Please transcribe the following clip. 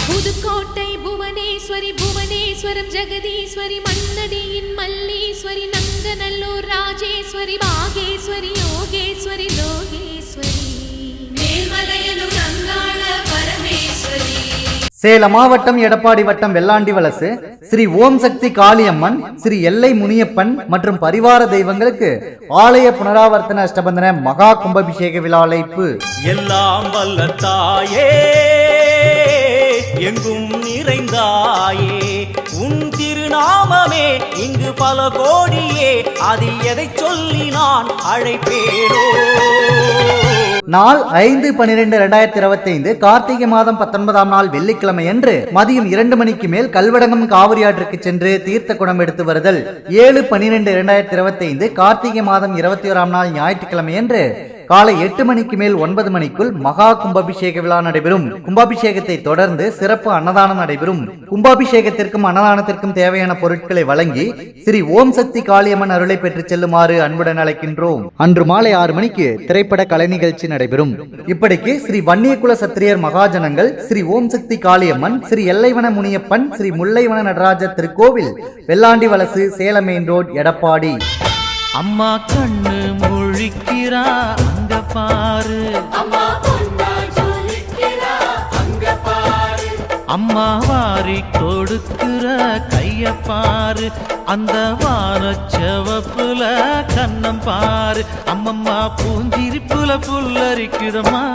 புதுக்கோட்டை புவனேஸ்வரி புவனேஸ்வரம் ஜெகதீஸ்வரி மன்னடியின் மல்லீஸ்வரி நங்கநல்லூர் ராஜேஸ்வரி பாகேஸ்வரி யோகேஸ்வரி லோகேஸ்வரி மேல்மலையனூர் அங்காள பரமேஸ்வரி. சேலம் மாவட்டம் எடப்பாடி வட்டம் வெள்ளாண்டி வலசு ஸ்ரீ ஓம் சக்தி காளியம்மன், ஸ்ரீ எல்லை முனியப்பன் மற்றும் பரிவார தெய்வங்களுக்கு ஆலய புனராவர்த்தன அஷ்டபந்தன மகா கும்பாபிஷேக விழா அழைப்பு. எல்லாம் வல்ல தாயே, எங்கும் நிறைந்தாயே, உன் திருநாமமே இங்கு பல கோடியே, அதில் எதை சொல்லி நான் அழைப்பேனோ. நாள் 5/12/2025 கார்த்திகை மாதம் 19ஆம் நாள் வெள்ளிக்கிழமை அன்று மதியம் 2 மணிக்கு மேல் கல்வடங்கம் காவிரி ஆற்றுக்கு சென்று தீர்த்த குடம் எடுத்து வருதல். 7/12/2025 கார்த்திகை மாதம் 21ஆம் நாள் ஞாயிற்றுக்கிழமை அன்று காலை 8 மணிக்கு மேல் 9 மணிக்குள் மகா கும்பாபிஷேக விழா நடைபெறும். கும்பாபிஷேகத்தை தொடர்ந்து சிறப்பு அன்னதானம் நடைபெறும். கும்பாபிஷேகத்திற்கும் அன்னதானத்திற்கும் தேவையான பொருட்களை வழங்கி ஸ்ரீ ஓம் சக்தி காளியம்மன் அருளை பெற்று செல்லுமாறு அன்புடன் அழைக்கின்றோம். அன்று மாலை 6 மணிக்கு திரைப்பட கலை நிகழ்ச்சி நடைபெறும். இப்படிக்கு ஸ்ரீ வன்னியகுல சத்திரியர் மகாஜனங்கள், ஸ்ரீ ஓம் சக்தி காளியம்மன், ஸ்ரீ எல்லைவன முனியப்பன், ஸ்ரீ முல்லைவன நடராஜர் திருக்கோவில், வெள்ளாண்டி வலசு, சேலம் மெயின் ரோட், எடப்பாடி. அம்மா கண்ணு முழிக்கிறா அங்க பாரு, அம்மா வாரி கொடுக்கிற கைய பாரு, அந்த வானச்சவப்புல கண்ணம் பாரு, அம்மம்மா பூஞ்சிரிப்புல புல்லரிக்குதம்மா.